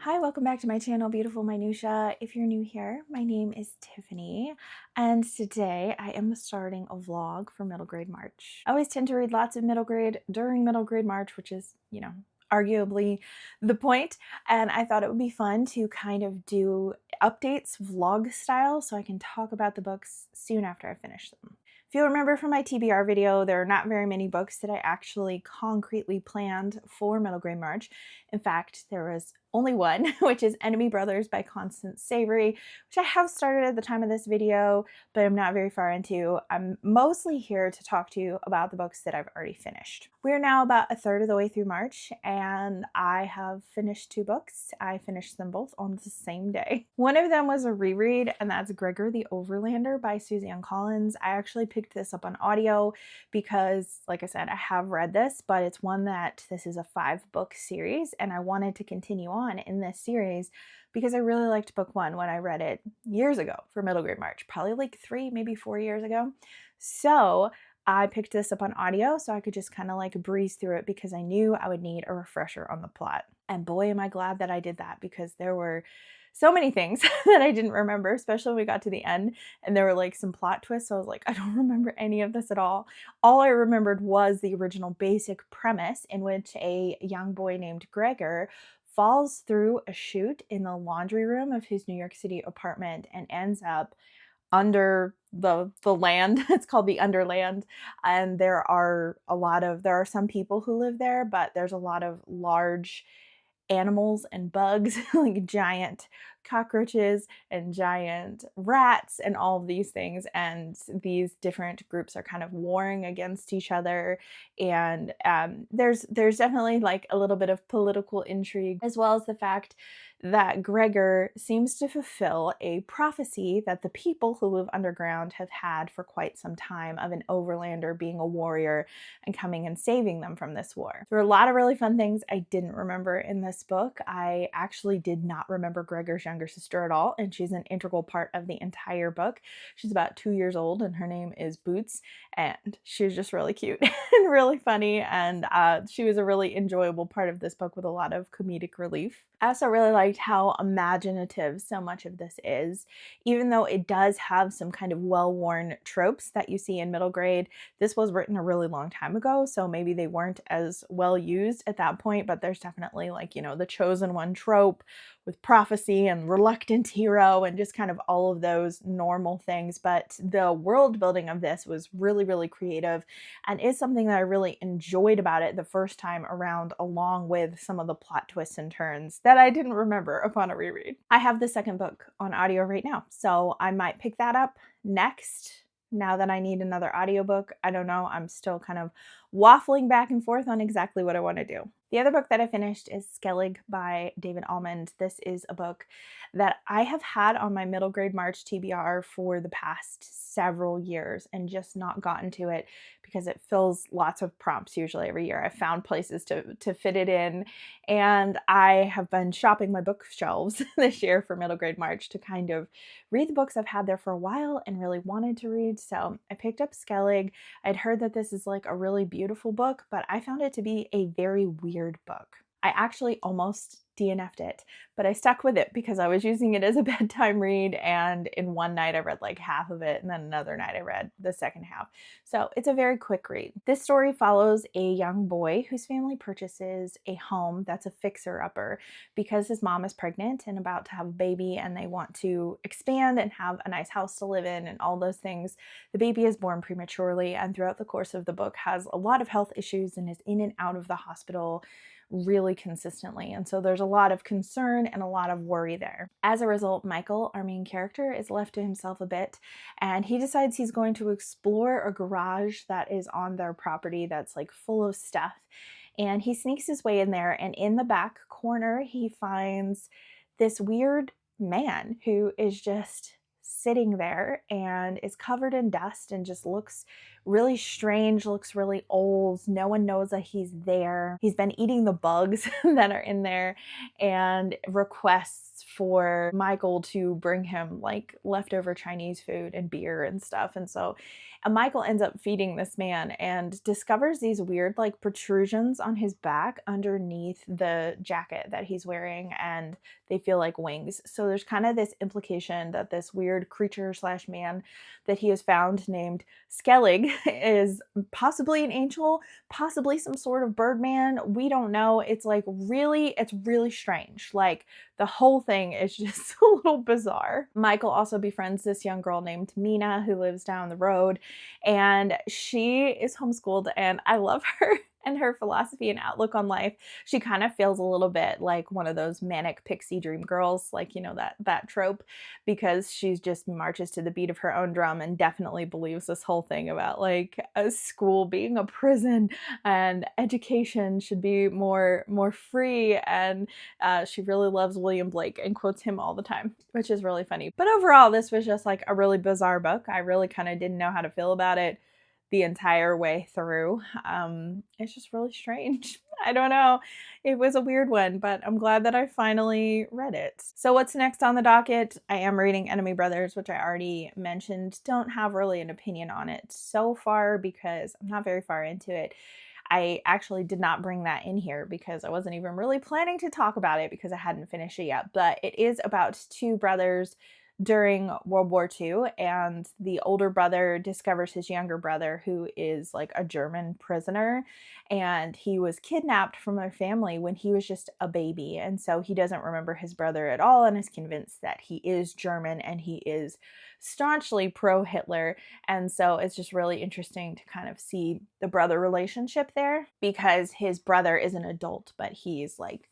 Hi, welcome back to my channel, Beautiful Minutia. If you're new here, my name is Tiffany, and today I am starting a vlog for middle grade March. I always tend to read lots of middle grade during middle grade March, which is, arguably the point, and I thought it would be fun to kind of do updates vlog style so I can talk about the books soon after I finish them. If you remember from my TBR video, there are not very many books that I actually concretely planned for middle grade March. In fact, there was only one, which is Enemy Brothers by Constance Savory, which I have started at the time of this video, but I'm not very far into. I'm mostly here to talk to you about the books that I've already finished. We're now about a third of the way through March, and I have finished two books. I finished them both on the same day. One of them was a reread, and that's Gregor the Overlander by Suzanne Collins. I actually picked this up on audio because, like I said, I have read this, but it's one that this is a 5-book series, and I wanted to continue on in this series because I really liked book one when I read it years ago for middle grade March, probably like 3, maybe 4 years ago. So I picked this up on audio so I could just kind of like breeze through it because I knew I would need a refresher on the plot. And boy, am I glad that I did that because there were so many things that I didn't remember, especially when we got to the end and there were like some plot twists. So I was like, I don't remember any of this at all. All I remembered was the original basic premise in which a young boy named Gregor falls through a chute in the laundry room of his New York City apartment and ends up under the land. It's called the Underland, and there are some people who live there, but there's a lot of large animals and bugs, like giant cockroaches and giant rats and all of these things, and these different groups are kind of warring against each other, and there's definitely like a little bit of political intrigue, as well as the fact that Gregor seems to fulfill a prophecy that the people who live underground have had for quite some time of an overlander being a warrior and coming and saving them from this war. There were a lot of really fun things I didn't remember in this book. I actually did not remember Gregor's younger sister at all, and she's an integral part of the entire book. She's about 2 years old, and her name is Boots, and she was just really cute and really funny, and she was a really enjoyable part of this book with a lot of comedic relief. I also really liked how imaginative so much of this is. Even though it does have some kind of well-worn tropes that you see in middle grade, this was written a really long time ago, so maybe they weren't as well used at that point, but there's definitely like, the chosen one trope with prophecy and reluctant hero and just kind of all of those normal things. But the world building of this was really, really creative and is something that I really enjoyed about it the first time around, along with some of the plot twists and turns that I didn't remember upon a reread. I have the second book on audio right now, so I might pick that up next. Now that I need another audiobook, I don't know, I'm still kind of waffling back and forth on exactly what I want to do. The other book that I finished is Skellig by David Almond. This is a book that I have had on my middle grade March TBR for the past several years and just not gotten to it because it fills lots of prompts usually every year. I've found places to fit it in, and I have been shopping my bookshelves this year for middle grade March to kind of read the books I've had there for a while and really wanted to read. So I picked up Skellig. I'd heard that this is like a really beautiful book, but I found it to be a very weird book. I actually almost DNF'd it, but I stuck with it because I was using it as a bedtime read, and in one night I read like half of it, and then another night I read the second half. So it's a very quick read. This story follows a young boy whose family purchases a home that's a fixer-upper because his mom is pregnant and about to have a baby, and they want to expand and have a nice house to live in and all those things. The baby is born prematurely, and throughout the course of the book has a lot of health issues and is in and out of the hospital really consistently, and so there's a lot of concern and a lot of worry there. As a result, Michael, our main character, is left to himself a bit, and he decides he's going to explore a garage that is on their property that's like full of stuff, and he sneaks his way in there, and in the back corner he finds this weird man who is just sitting there and is covered in dust and just looks really strange, looks really old. No one knows that he's there. He's been eating the bugs that are in there and requests for Michael to bring him like leftover Chinese food and beer and stuff. And so And Michael ends up feeding this man and discovers these weird like protrusions on his back underneath the jacket that he's wearing, and they feel like wings. So there's kind of this implication that this weird creature slash man that he has found named Skellig is possibly an angel, possibly some sort of birdman. We don't know. It's really strange. Like the whole thing is just a little bizarre. Michael also befriends this young girl named Mina who lives down the road, and she is homeschooled, and I love her and her philosophy and outlook on life. She kind of feels a little bit like one of those manic pixie dream girls, like, you know, that trope, because she's just marches to the beat of her own drum and definitely believes this whole thing about like a school being a prison and education should be more free, and she really loves William Blake and quotes him all the time, which is really funny. But overall, this was just like a really bizarre book. I really kind of didn't know how to feel about it the entire way through. It's just really strange. I don't know. It was a weird one, but I'm glad that I finally read it. So what's next on the docket? I am reading Enemy Brothers, which I already mentioned. Don't have really an opinion on it so far because I'm not very far into it. I actually did not bring that in here because I wasn't even really planning to talk about it because I hadn't finished it yet. But it is about two brothers during World War II, and the older brother discovers his younger brother, who is like a German prisoner, and he was kidnapped from their family when he was just a baby, and so he doesn't remember his brother at all and is convinced that he is German and he is staunchly pro-Hitler. And so it's just really interesting to kind of see the brother relationship there, because his brother is an adult, but he's like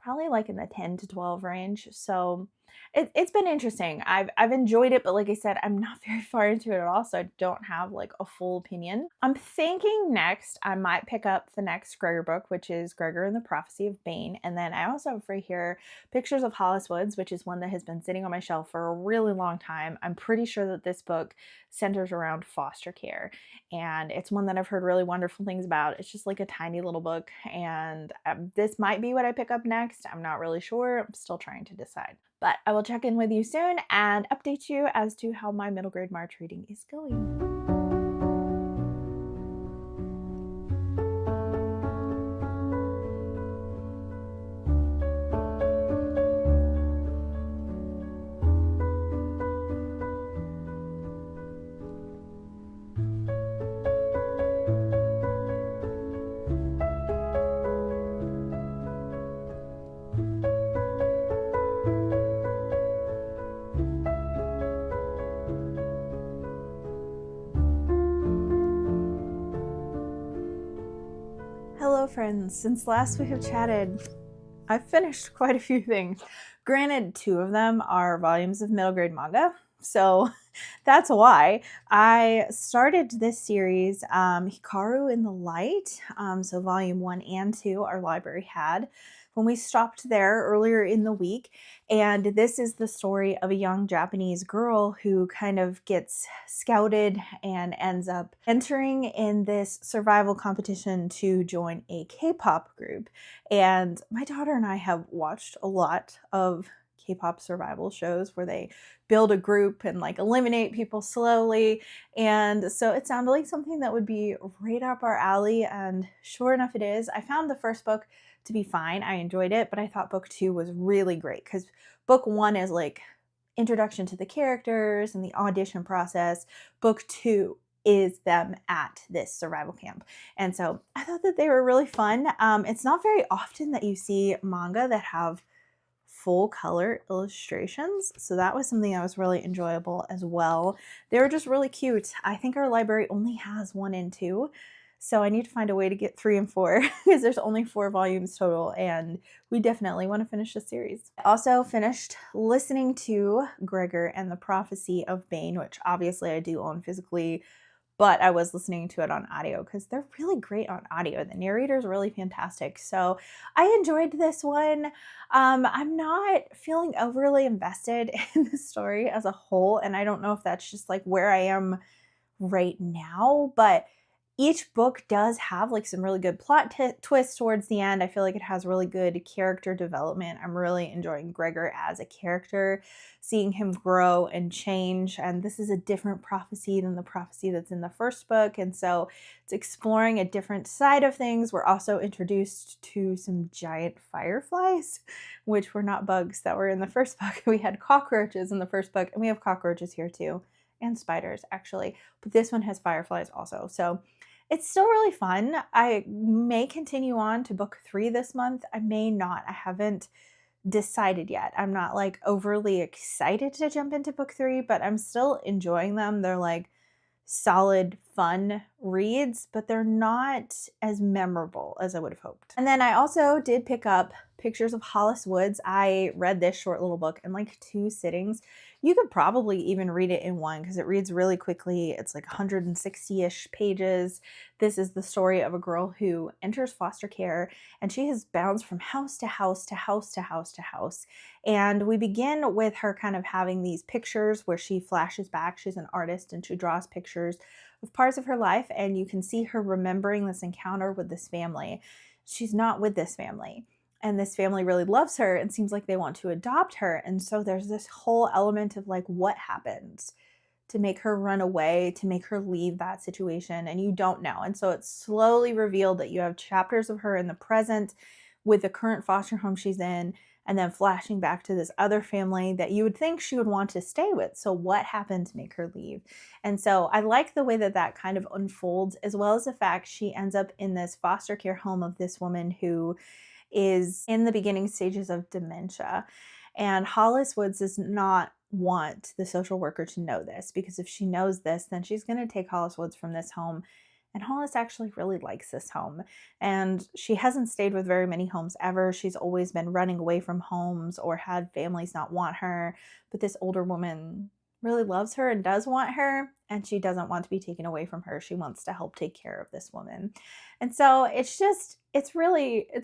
probably like in the 10 to 12 range. So it's been interesting. I've enjoyed it, but like I said, I'm not very far into it at all, so I don't have like a full opinion. I'm thinking next I might pick up the next Gregor book, which is Gregor and the Prophecy of Bane. And then I also have right here Pictures of Hollis Woods, which is one that has been sitting on my shelf for a really long time. I'm pretty sure that this book centers around foster care, and it's one that I've heard really wonderful things about. It's just like a tiny little book, and this might be what I pick up next. I'm not really sure. I'm still trying to decide. But I will check in with you soon and update you as to how my middle grade March reading is going. Hello friends, since last we have chatted, I've finished quite a few things. Granted, 2 of them are volumes of middle grade manga, so that's why I started this series, Hikaru in the Light. So volume 1 and 2 our library had when we stopped there earlier in the week. And this is the story of a young Japanese girl who kind of gets scouted and ends up entering in this survival competition to join a K-pop group. And my daughter and I have watched a lot of K-pop survival shows where they build a group and like eliminate people slowly. And so it sounded like something that would be right up our alley. And sure enough, it is. I found the first book to be fine. I enjoyed it, but I thought book 2 was really great because book 1 is like introduction to the characters and the audition process. Book 2 is them at this survival camp. And so I thought that they were really fun. It's not very often that you see manga that have full color illustrations, so that was something that was really enjoyable as well. They were just really cute. I think our library only has 1 and 2, so I need to find a way to get 3 and 4 because there's only 4 volumes total, and we definitely want to finish the series. I also finished listening to Gregor and the Prophecy of Bane, which obviously I do own physically, but I was listening to it on audio because they're really great on audio. The narrator is really fantastic. So I enjoyed this one. I'm not feeling overly invested in the story as a whole, and I don't know if that's just like where I am right now, but Each book does have like some really good plot twists towards the end. I feel like it has really good character development. I'm really enjoying Gregor as a character, seeing him grow and change. And this is a different prophecy than the prophecy that's in the first book. And so it's exploring a different side of things. We're also introduced to some giant fireflies, which were not bugs that were in the first book. We had cockroaches in the first book, and we have cockroaches here too, and spiders actually. But this one has fireflies also. So it's still really fun. I may continue on to book 3 this month. I may not. I haven't decided yet. I'm not like overly excited to jump into book 3, but I'm still enjoying them. They're like solid, fun reads, but they're not as memorable as I would have hoped. And then I also did pick up Pictures of Hollis Woods. I read this short little book in like 2 sittings. You could probably even read it in one because it reads really quickly. It's like 160-ish pages. This is the story of a girl who enters foster care, and she has bounced from house to house to house to house to house. And we begin with her kind of having these pictures where she flashes back. She's an artist and she draws pictures of parts of her life, and you can see her remembering this encounter with this family. She's not with this family, and this family really loves her and seems like they want to adopt her. And so there's this whole element of like, what happens to make her run away, to make her leave that situation, and you don't know. And so it's slowly revealed that you have chapters of her in the present with the current foster home she's in, and then flashing back to this other family that you would think she would want to stay with. So what happened to make her leave? And so I like the way that that kind of unfolds, as well as the fact she ends up in this foster care home of this woman who is in the beginning stages of dementia. And Hollis Woods does not want the social worker to know this, because if she knows this, then she's going to take Hollis Woods from this home. And Hollis actually really likes this home. And she hasn't stayed with very many homes ever. She's always been running away from homes or had families not want her. But this older woman really loves her and does want her, and she doesn't want to be taken away from her. She wants to help take care of this woman. And so it's really a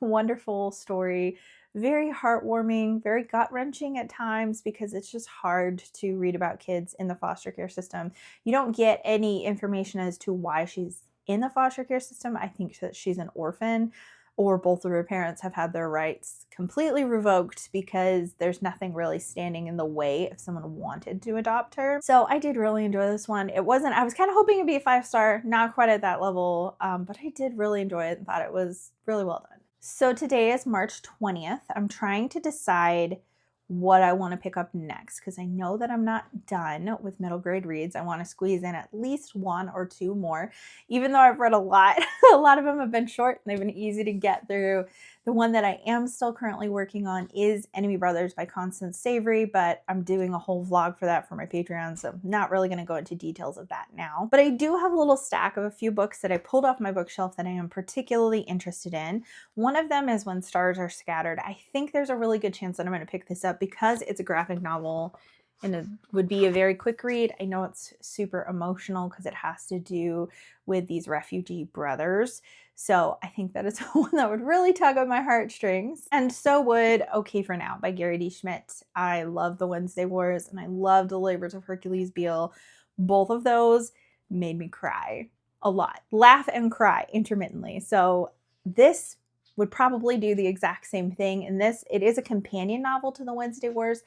wonderful story. Very heartwarming, very gut-wrenching at times, because it's just hard to read about kids in the foster care system. You don't get any information as to why she's in the foster care system. I think that she's an orphan, or both of her parents have had their rights completely revoked because there's nothing really standing in the way if someone wanted to adopt her. So I did really enjoy this one. I was kind of hoping it'd be a 5-star, not quite at that level, but I did really enjoy it and thought it was really well done. So today is March 20th. I'm trying to decide what I want to pick up next, because I know that I'm not done with middle grade reads. I want to squeeze in at least 1 or 2 more, even though I've read a lot. A lot of them have been short and they've been easy to get through. The one that I am still currently working on is Enemy Brothers by Constance Savory, but I'm doing a whole vlog for that for my Patreon, so I'm not really going to go into details of that now. But I do have a little stack of a few books that I pulled off my bookshelf that I am particularly interested in. One of them is When Stars Are Scattered. I think there's a really good chance that I'm going to pick this up because it's a graphic novel and it would be a very quick read. I know it's super emotional because it has to do with these refugee brothers. So I think that is one that would really tug on my heartstrings. And so would Okay for Now by Gary D. Schmidt. I love The Wednesday Wars and I love The Labors of Hercules Beale. Both of those made me cry a lot. Laugh and cry intermittently. So this would probably do the exact same thing. In this, it is a companion novel to The Wednesday Wars,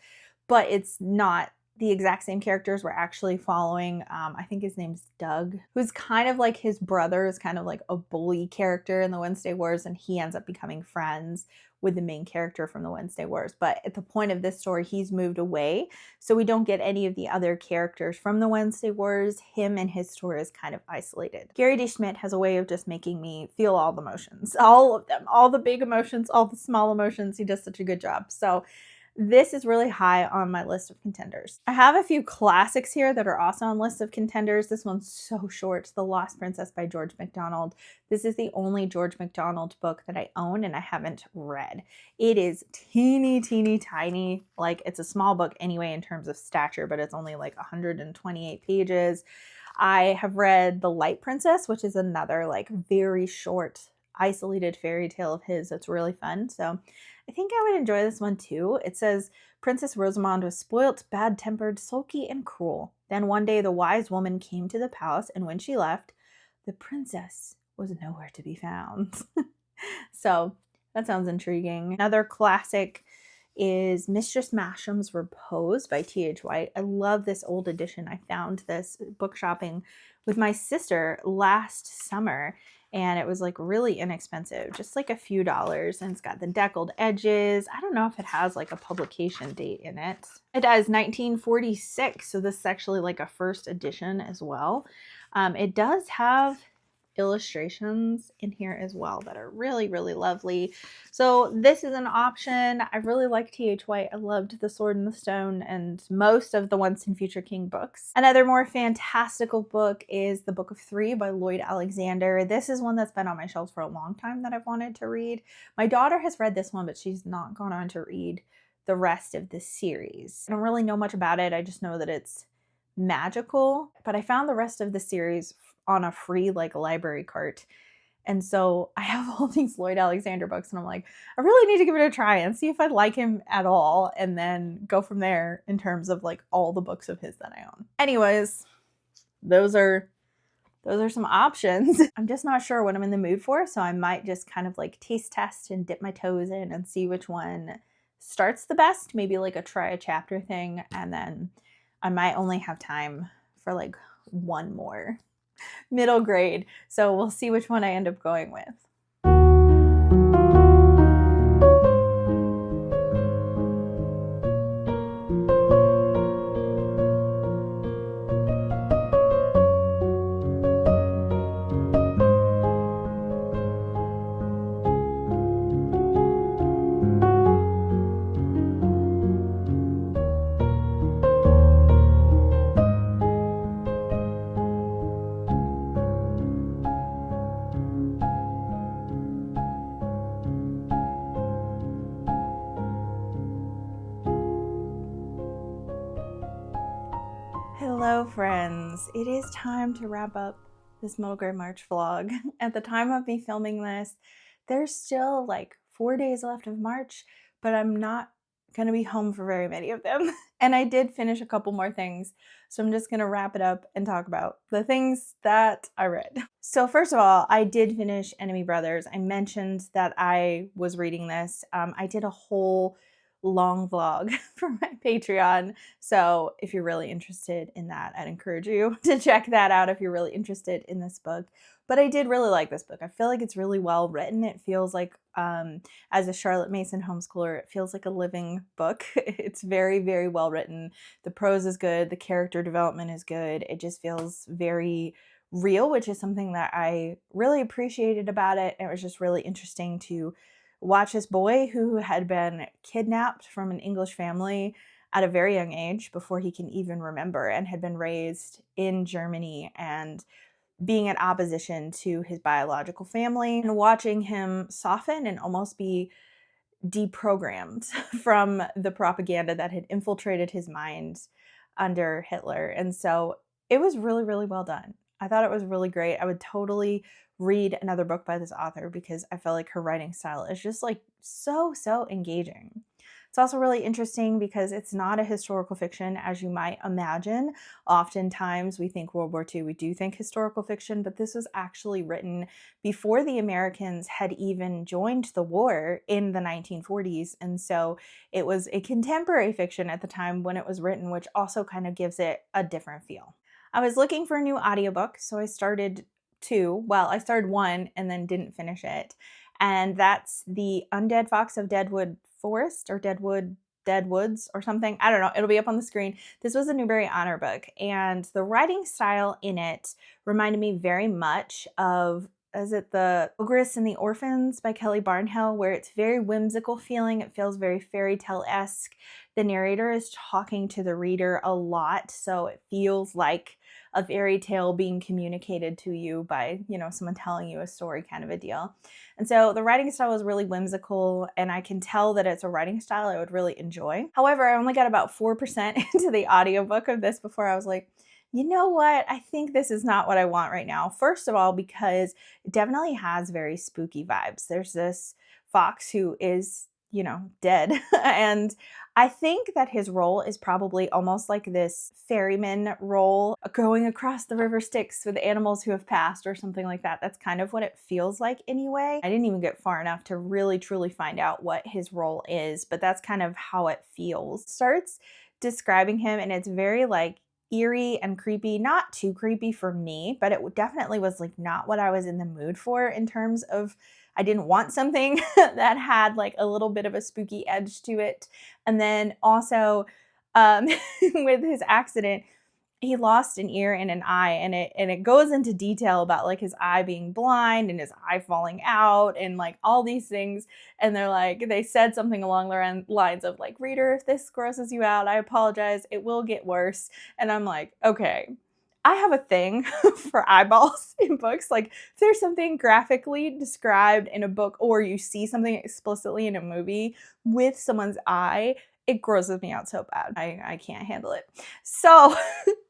but it's not the exact same characters. We're actually following, I think his name's Doug, who's kind of like his brother, is kind of like a bully character in the Wednesday Wars, and he ends up becoming friends with the main character from the Wednesday Wars. But at the point of this story, he's moved away, so we don't get any of the other characters from the Wednesday Wars. Him and his story is kind of isolated. Gary D. Schmidt has a way of just making me feel all the emotions, all of them, all the big emotions, all the small emotions. He does such a good job. So this is really high on my list of contenders. I have a few classics here that are also on lists of contenders. This one's so short, The Lost Princess by George MacDonald. This is the only George MacDonald book that I own and I haven't read. It is teeny, teeny, tiny. Like, it's a small book anyway in terms of stature, but it's only like 128 pages. I have read The Light Princess, which is another like very short, isolated fairy tale of his that's really fun. So I think I would enjoy this one too. It says, Princess Rosamond was spoilt, bad-tempered, sulky, and cruel. Then one day the wise woman came to the palace, and when she left, the the princess was nowhere to be found. So that sounds intriguing. Another classic is Mistress Masham's Repose by T.H. White. I love this old edition. I found this book shopping with my sister last summer, and it was like really inexpensive, just like a few dollars, and it's got the deckled edges. I don't know if it has like a publication date in it. It does, 1946, so this is actually like a first edition as well. It does have illustrations in here as well that are really, really lovely. So this is an option. I really like T.H. White. I loved The Sword and the Stone and most of the Once and Future King books. Another more fantastical book is The Book of Three by Lloyd Alexander. This is one that's been on my shelves for a long time that I've wanted to read. My daughter has read this one, but she's not gone on to read the rest of this series. I don't really know much about it. I just know that it's magical, but I found the rest of the series on a free like library cart, and so I have all these Lloyd Alexander books, and I'm like, I really need to give it a try and see if I like him at all, and then go from there in terms of like all the books of his that I own. Anyways, those are some options. I'm just not sure what I'm in the mood for, so I might just kind of like taste test and dip my toes in and see which one starts the best, maybe like a try a chapter thing, and then I might only have time for like one more middle grade. So we'll see which one I end up going with. Hello friends, it is time to wrap up this middle grade March vlog. At the time of me filming this, there's still like 4 days left of March, but I'm not gonna be home for very many of them. And I did finish a couple more things, so I'm just gonna wrap it up and talk about the things that I read. So first of all, I did finish Enemy Brothers. I mentioned that I was reading this. I did a whole long vlog for my Patreon, so if you're really interested in that, I'd encourage you to check that out if you're really interested in this book. But I did really like this book. I feel like it's really well written. It feels like, as a Charlotte Mason homeschooler, it feels like a living book. It's very, very well written. The prose is good. The character development is good. It just feels very real, which is something that I really appreciated about it. It was just really interesting to watch this boy who had been kidnapped from an English family at a very young age, before he can even remember, and had been raised in Germany and being in opposition to his biological family, and watching him soften and almost be deprogrammed from the propaganda that had infiltrated his mind under Hitler. And so it was really, really well done. I thought it was really great. I would totally read another book by this author because I felt like her writing style is just like so engaging. It's also really interesting because it's not a historical fiction as you might imagine. Oftentimes we think World War II, we do think historical fiction, but this was actually written before the Americans had even joined the war in the 1940s. And so it was a contemporary fiction at the time when it was written, which also kind of gives it a different feel. I was looking for a new audiobook, so I started two. Well, I started one and then didn't finish it. And that's The Undead Fox of Deadwood Forest, or Dead Woods or something. I don't know. It'll be up on the screen. This was a Newbery Honor book, and the writing style in it reminded me very much of, is it The Ogress and the Orphans by Kelly Barnhill, where it's very whimsical feeling. It feels very fairy tale-esque. The narrator is talking to the reader a lot, so it feels like a fairy tale being communicated to you by, someone telling you a story, kind of a deal. And so the writing style is really whimsical, and I can tell that it's a writing style I would really enjoy. However, I only got about 4% into the audiobook of this before I was like, you know what? I think this is not what I want right now. First of all, because it definitely has very spooky vibes. There's this fox who is, dead. And I think that his role is probably almost like this ferryman role, going across the river Styx with animals who have passed or something like that. That's kind of what it feels like anyway. I didn't even get far enough to really truly find out what his role is, but that's kind of how it feels. Starts describing him and it's very like eerie and creepy, not too creepy for me, but it definitely was like not what I was in the mood for in terms of I didn't want something that had like a little bit of a spooky edge to it. And then also with his accident, he lost an ear and an eye, and it goes into detail about like his eye being blind and his eye falling out and like all these things. And they're like, they said something along the lines of like, reader, if this grosses you out, I apologize. It will get worse. And I'm like, okay, I have a thing for eyeballs in books. Like if there's something graphically described in a book or you see something explicitly in a movie with someone's eye, it grosses me out so bad. I can't handle it. So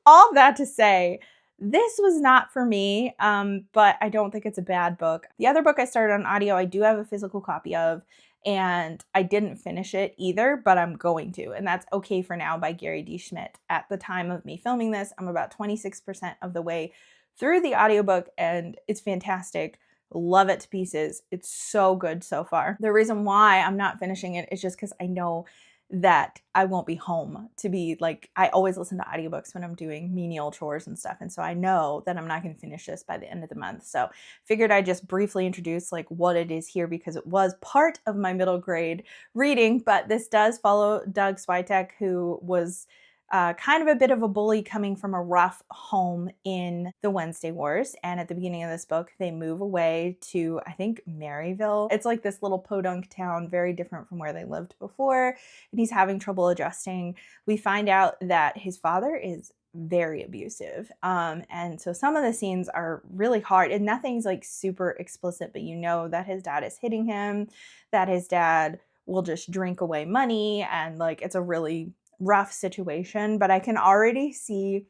all that to say, this was not for me, but I don't think it's a bad book. The other book I started on audio, I do have a physical copy of, and I didn't finish it either, but I'm going to, and that's Okay for Now by Gary D. Schmidt. At the time of me filming this, I'm about 26% of the way through the audiobook, and it's fantastic. Love it to pieces. It's so good so far. The reason why I'm not finishing it is just because I know that I won't be home to be like, I always listen to audiobooks when I'm doing menial chores and stuff. And so I know that I'm not going to finish this by the end of the month. So figured I'd just briefly introduce like what it is here because it was part of my middle grade reading, but this does follow Doug Switek, who was kind of a bit of a bully coming from a rough home in the Wednesday Wars. And at the beginning of this book, they move away to, I think, Maryville. It's like this little podunk town, very different from where they lived before. And he's having trouble adjusting. We find out that his father is very abusive. And so some of the scenes are really hard and nothing's like super explicit, but you know that his dad is hitting him, that his dad will just drink away money. And like, it's a really rough situation, but I can already see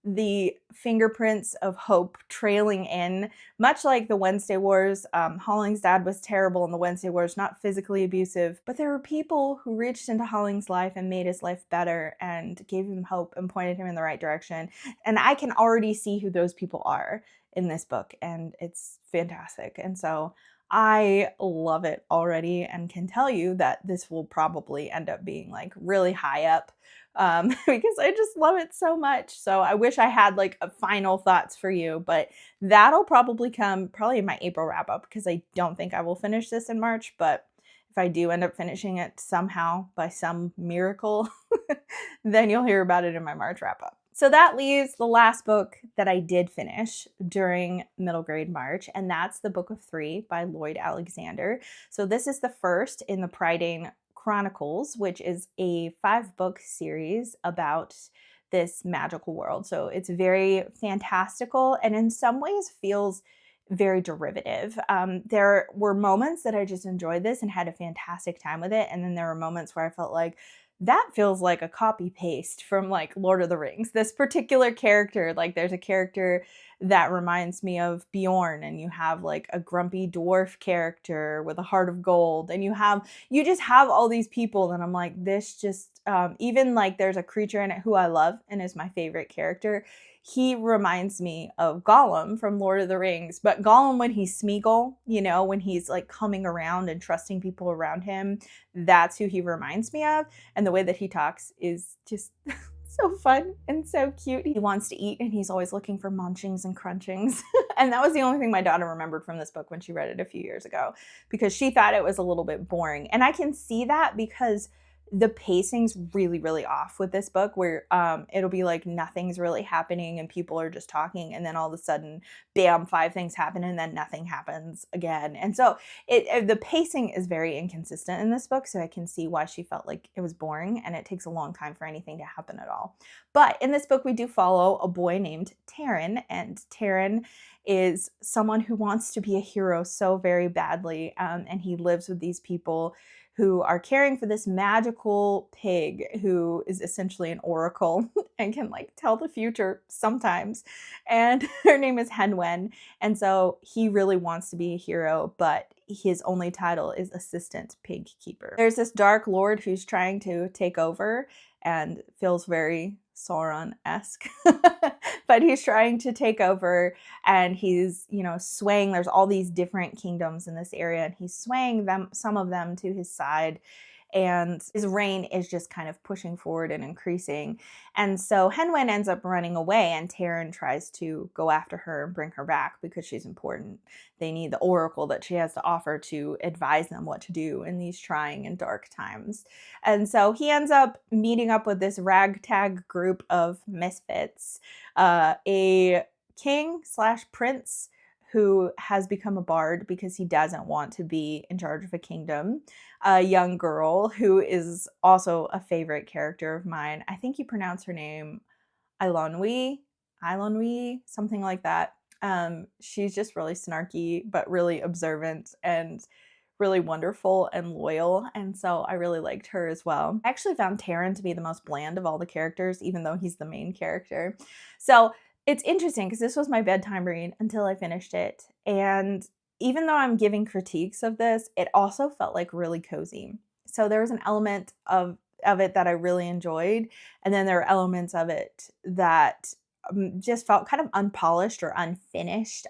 the fingerprints of hope trailing in, much like the Wednesday Wars. Holling's dad was terrible in the Wednesday Wars, not physically abusive, but there were people who reached into Holling's life and made his life better and gave him hope and pointed him in the right direction. And I can already see who those people are in this book, and it's fantastic. And so I love it already and can tell you that this will probably end up being like really high up because I just love it so much. So I wish I had like a final thoughts for you, but that'll probably come probably in my April wrap up because I don't think I will finish this in March, but if I do end up finishing it somehow by some miracle, then you'll hear about it in my March wrap up. So that leaves the last book that I did finish during middle grade March, and that's The Book of Three by Lloyd Alexander. So this is the first in the Prydain Chronicles, which is a 5-book series about this magical world. So it's very fantastical and in some ways feels very derivative. There were moments that I just enjoyed this and had a fantastic time with it, and then there were moments where I felt like, that feels like a copy paste from like Lord of the Rings. This particular character, like there's a character that reminds me of Bjorn, and you have like a grumpy dwarf character with a heart of gold, and you just have all these people and I'm like, this just even like there's a creature in it who I love and is my favorite character. He reminds me of Gollum from Lord of the Rings, but Gollum when he's Smeagol, you know, when he's like coming around and trusting people around him, that's who he reminds me of. And the way that he talks is just so fun and so cute. He wants to eat and he's always looking for munchings and crunchings. And that was the only thing my daughter remembered from this book when she read it a few years ago, because she thought it was a little bit boring. And I can see that because the pacing's really, really off with this book, where it'll be like nothing's really happening and people are just talking, and then all of a sudden, bam, 5 things happen and then nothing happens again. And so the pacing is very inconsistent in this book, so I can see why she felt like it was boring and it takes a long time for anything to happen at all. But in this book, we do follow a boy named Taran, and Taran is someone who wants to be a hero so very badly, and he lives with these people who are caring for this magical pig who is essentially an oracle and can like tell the future sometimes. And her name is Henwen. And so he really wants to be a hero, but his only title is assistant pig keeper. There's this dark lord who's trying to take over and feels very Sauron-esque, but he's trying to take over, and he's, you know, swaying. There's all these different kingdoms in this area, and he's swaying them, some of them, to his side, and his reign is just kind of pushing forward and increasing. And so Hen Wen ends up running away, and Taryn tries to go after her and bring her back because she's important. They need the oracle that she has to offer to advise them what to do in these trying and dark times. And so he ends up meeting up with this ragtag group of misfits, a king slash prince who has become a bard because he doesn't want to be in charge of a kingdom, a young girl who is also a favorite character of mine. I think you pronounce her name Eilonwy, something like that. She's just really snarky, but really observant and really wonderful and loyal, and so I really liked her as well. I actually found Taryn to be the most bland of all the characters, even though he's the main character. So it's interesting because this was my bedtime read until I finished it, and even though I'm giving critiques of this, it also felt like really cozy. So there was an element of it that I really enjoyed, and then there are elements of it that just felt kind of unpolished or unfinished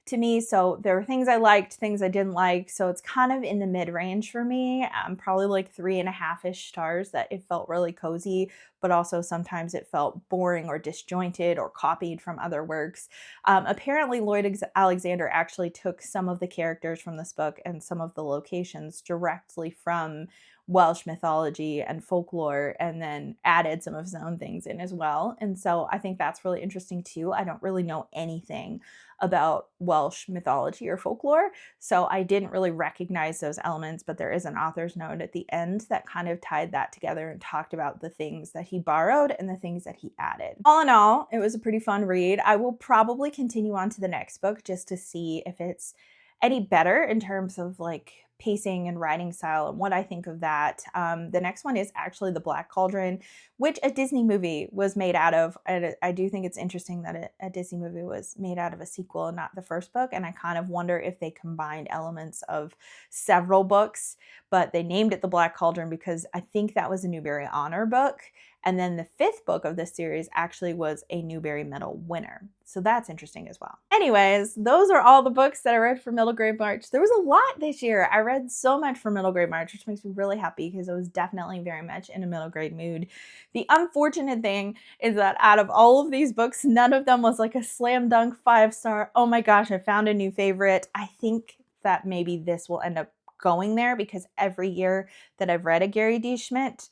to me. So there were things I liked, things I didn't like. So it's kind of in the mid-range for me, probably like 3.5-ish stars. That it felt really cozy, but also sometimes it felt boring or disjointed or copied from other works. Apparently Lloyd Alexander actually took some of the characters from this book and some of the locations directly from Welsh mythology and folklore, and then added some of his own things in as well. And so I think that's really interesting too. I don't really know anything about Welsh mythology or folklore, so I didn't really recognize those elements, but there is an author's note at the end that kind of tied that together and talked about the things that he borrowed and the things that he added. All in all, it was a pretty fun read. I will probably continue on to the next book just to see if it's any better in terms of like pacing and writing style and what I think of that. The next one is actually The Black Cauldron, which a Disney movie was made out of. And I do think it's interesting that a Disney movie was made out of a sequel and not the first book. And I kind of wonder if they combined elements of several books, but they named it The Black Cauldron because I think that was a Newbery Honor book. And then the 5th book of this series actually was a Newbery Medal winner. So that's interesting as well. Anyways, those are all the books that I read for Middle Grade March. There was a lot this year. I read so much for Middle Grade March, which makes me really happy because I was definitely very much in a middle grade mood. The unfortunate thing is that out of all of these books, none of them was like a slam dunk 5-star. Oh my gosh, I found a new favorite. I think that maybe this will end up going there because every year that I've read a Gary D. Schmidt,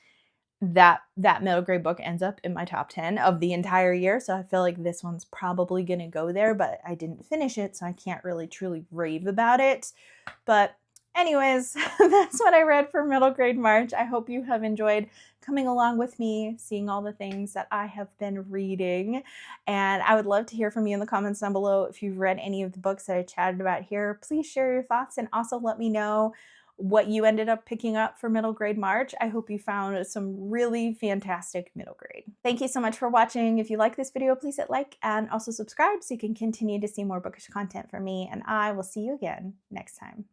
that middle grade book ends up in my top 10 of the entire year. So I feel like this one's probably going to go there, but I didn't finish it, so I can't really truly rave about it. But anyways, that's what I read for Middle Grade March. I hope you have enjoyed coming along with me, seeing all the things that I have been reading. And I would love to hear from you in the comments down below. If you've read any of the books that I chatted about here, please share your thoughts and also let me know what you ended up picking up for Middle Grade March. I hope you found some really fantastic middle grade. Thank you so much for watching. If you like this video, please hit like and also subscribe so you can continue to see more bookish content from me, and I will see you again next time.